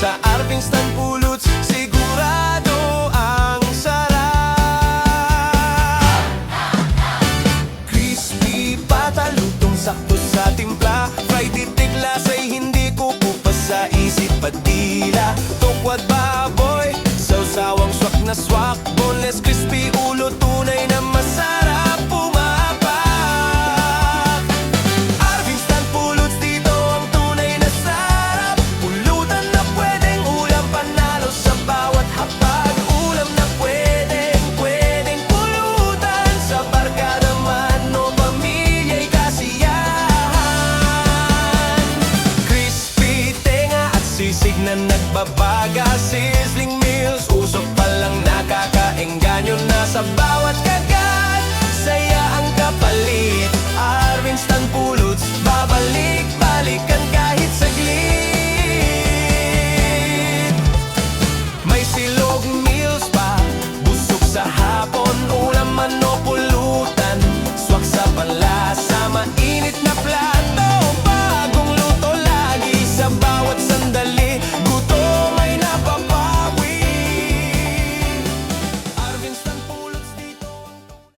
Sa Arvin Stan Puluts, sigurado ang sarap. Crispy pata, lutong sakto sa timpla. Fried titik lasa'y hindi kukupas sa isip at dila. Tokwat baboy, sawsawang swak na swak. Boneless crispy ulo, tunay na masarap pumapak. Arvin Stan Puluts, dito ang tunay na sarap. Pulutan na pwedeng ulam, panalo sa bawat hapag. Ulam na pwedeng pulutan. Sa barkada man o pamilya'y kasiyahan. Crispy tenga at sisig na nagbabaga. Sizzling meals, usok pa lang nakakaengganyo na sa bawat kagat. Saya ang kapalit. Arvin Stan Puluts, babalik-balikan kahit saglit.